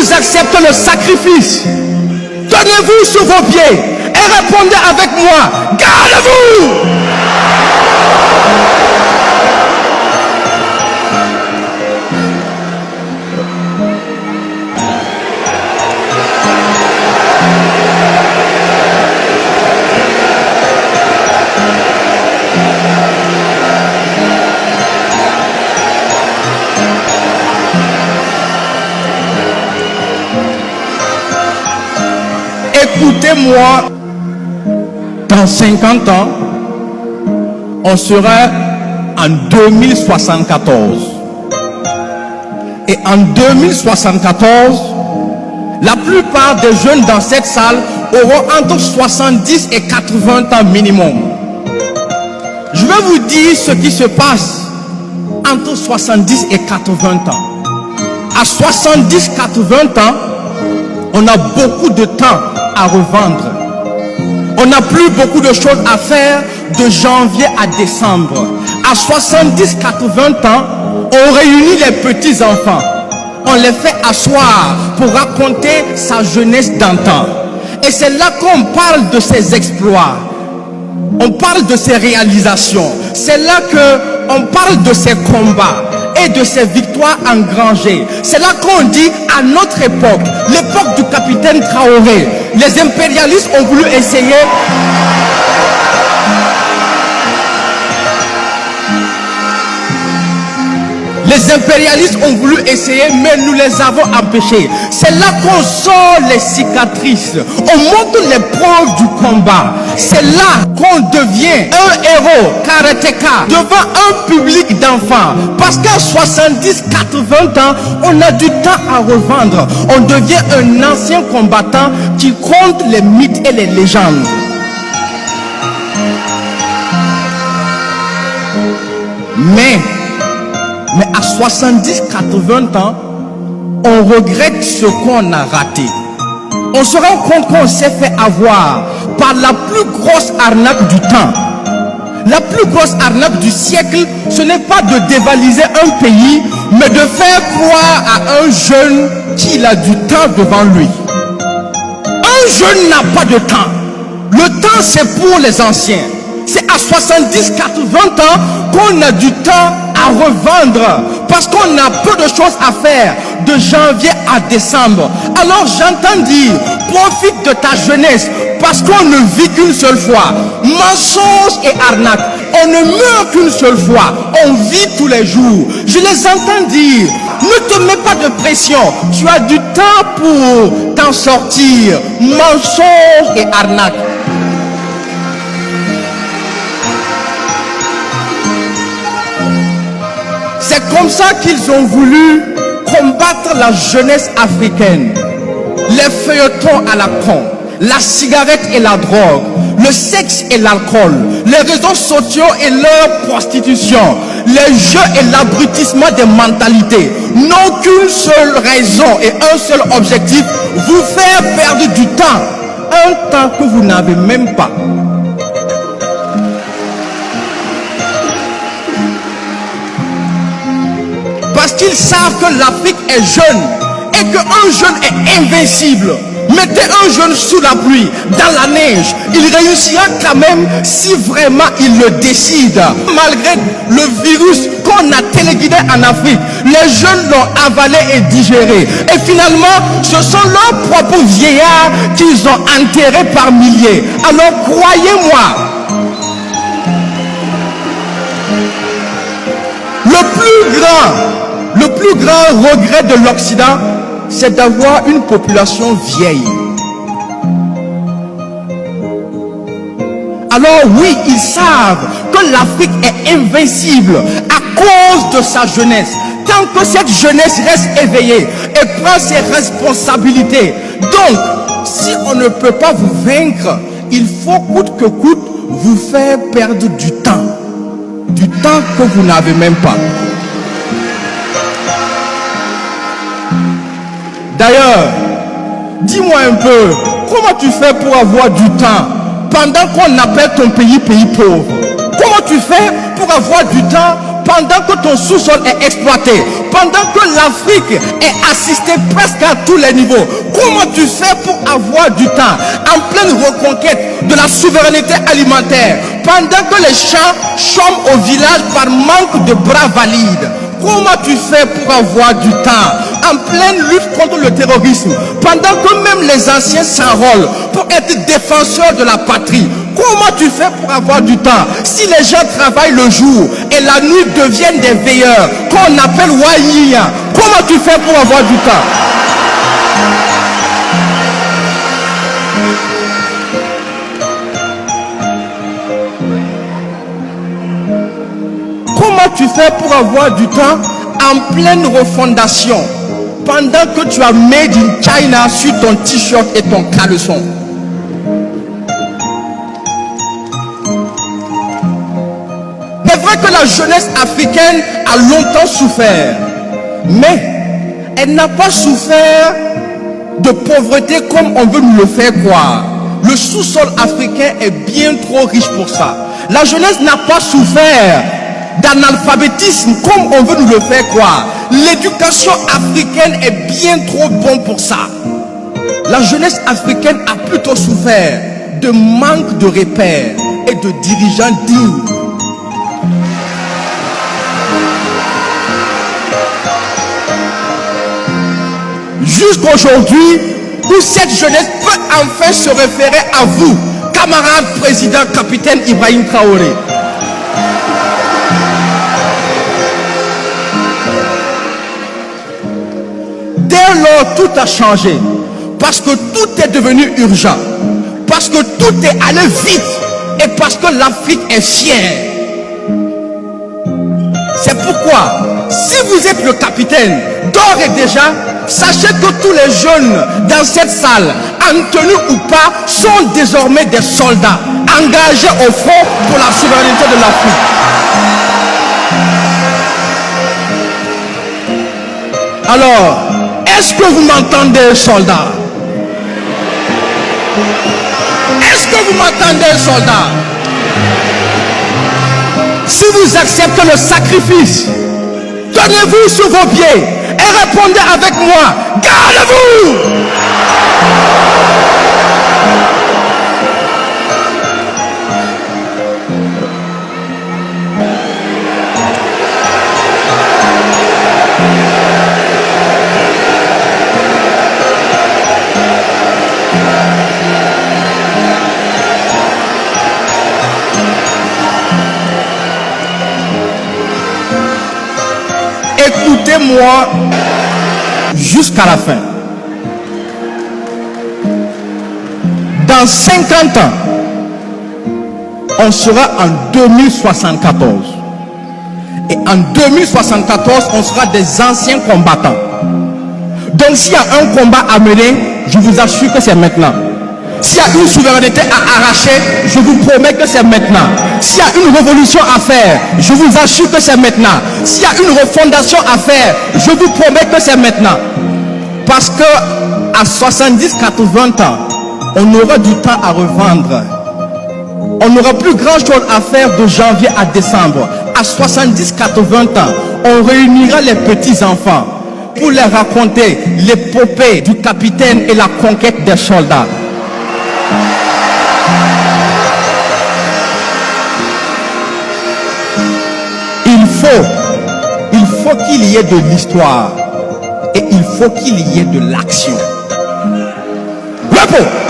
vous acceptez le sacrifice, tenez-vous sur vos pieds et répondez avec moi, gardez-vous. Écoutez-moi, dans 50 ans, on sera en 2074. Et en 2074, la plupart des jeunes dans cette salle auront entre 70 et 80 ans minimum. Je vais vous dire ce qui se passe entre 70 et 80 ans. À 70-80 ans, on a beaucoup de temps à revendre. On n'a plus beaucoup de choses à faire de janvier à décembre. À 70-80 ans, on réunit les petits-enfants. On les fait asseoir pour raconter sa jeunesse d'antan. Et c'est là qu'on parle de ses exploits. On parle de ses réalisations. C'est là qu'on parle de ses combats et de ses victoires engrangées. C'est là qu'on dit à notre époque, l'époque du capitaine Traoré, les impérialistes ont voulu essayer mais nous les avons empêchés. C'est là qu'on sort les cicatrices, on montre les preuves du combat. C'est là qu'on devient un héros karatéka devant un public d'enfants. Parce qu'à 70-80 ans, on a du temps à revendre. On devient un ancien combattant qui compte les mythes et les légendes. Mais à 70-80 ans, on regrette ce qu'on a raté. On se rend compte qu'on s'est fait avoir par la plus grosse arnaque du temps. La plus grosse arnaque du siècle, ce n'est pas de dévaliser un pays, mais de faire croire à un jeune qu'il a du temps devant lui. Un jeune n'a pas de temps. Le temps, c'est pour les anciens. C'est à 70-80 ans qu'on a du temps à revendre, parce qu'on a peu de choses à faire de janvier à décembre. Alors j'entends dire, profite de ta jeunesse, parce qu'on ne vit qu'une seule fois. Mensonge et arnaque, on ne meurt qu'une seule fois, on vit tous les jours. Je les entends dire, ne te mets pas de pression, tu as du temps pour t'en sortir. Mensonge et arnaque. C'est comme ça qu'ils ont voulu combattre la jeunesse africaine. Les feuilletons à la con, la cigarette et la drogue, le sexe et l'alcool, les réseaux sociaux et leur prostitution, les jeux et l'abrutissement des mentalités n'ont qu'une seule raison et un seul objectif, vous faire perdre du temps, un temps que vous n'avez même pas. Parce qu'ils savent que l'Afrique est jeune et qu'un jeune est invincible. Mettez un jeune sous la pluie, dans la neige, il réussira quand même si vraiment il le décide. Malgré le virus qu'on a téléguidé en Afrique, les jeunes l'ont avalé et digéré. Et finalement, ce sont leurs propres vieillards qu'ils ont enterrés par milliers. Alors croyez-moi, le plus grand regret de l'Occident, c'est d'avoir une population vieille. Alors oui, ils savent que l'Afrique est invincible à cause de sa jeunesse. Tant que cette jeunesse reste éveillée et prend ses responsabilités. Donc, si on ne peut pas vous vaincre, il faut coûte que coûte vous faire perdre du temps. Du temps que vous n'avez même pas. D'ailleurs, dis-moi un peu, comment tu fais pour avoir du temps pendant qu'on appelle ton pays pays pauvre? Comment tu fais pour avoir du temps pendant que ton sous-sol est exploité, pendant que l'Afrique est assistée presque à tous les niveaux, comment tu fais pour avoir du temps en pleine reconquête de la souveraineté alimentaire, pendant que les champs chôment au village par manque de bras valides? Comment tu fais pour avoir du temps en pleine lutte contre le terrorisme, pendant que même les anciens s'enrôlent pour être défenseurs de la patrie? Comment tu fais pour avoir du temps si les gens travaillent le jour et la nuit deviennent des veilleurs qu'on appelle Waiya? Comment tu fais pour avoir du temps? Comment tu fais pour avoir du temps en pleine refondation pendant que tu as made in China sur ton t-shirt et ton caleçon? C'est vrai que la jeunesse africaine a longtemps souffert, mais elle n'a pas souffert de pauvreté comme on veut nous le faire croire. Le sous-sol africain est bien trop riche pour ça. La jeunesse n'a pas souffert d'analphabétisme comme on veut nous le faire croire. L'éducation africaine est bien trop bonne pour ça. La jeunesse africaine a plutôt souffert de manque de repères et de dirigeants dignes. Jusqu'aujourd'hui, où cette jeunesse peut enfin se référer à vous, camarade président capitaine Ibrahim Traoré. Dès lors, tout a changé, parce que tout est devenu urgent, parce que tout est allé vite, et parce que l'Afrique est fière. C'est pourquoi, si vous êtes le capitaine, d'ores et déjà, sachez que tous les jeunes dans cette salle, en tenue ou pas, sont désormais des soldats engagés au front pour la souveraineté de l'Afrique. Alors, est-ce que vous m'entendez, soldats? Est-ce que vous m'entendez, soldats? Si vous acceptez le sacrifice, tenez-vous sur vos pieds et répondez avec moi: gardez-vous! Écoutez-moi jusqu'à la fin. Dans 50 ans, on sera en 2074. Et en 2074, on sera des anciens combattants. Donc s'il y a un combat à mener, je vous assure que c'est maintenant. S'il y a une souveraineté à arracher, je vous promets que c'est maintenant. S'il y a une révolution à faire, je vous assure que c'est maintenant. S'il y a une refondation à faire, je vous promets que c'est maintenant. Parce que à 70-80 ans, on aura du temps à revendre. On n'aura plus grand chose à faire de janvier à décembre. À 70-80 ans, on réunira les petits-enfants pour leur raconter l'épopée du capitaine et la conquête des soldats. Il faut qu'il y ait de l'histoire et il faut qu'il y ait de l'action. Repos.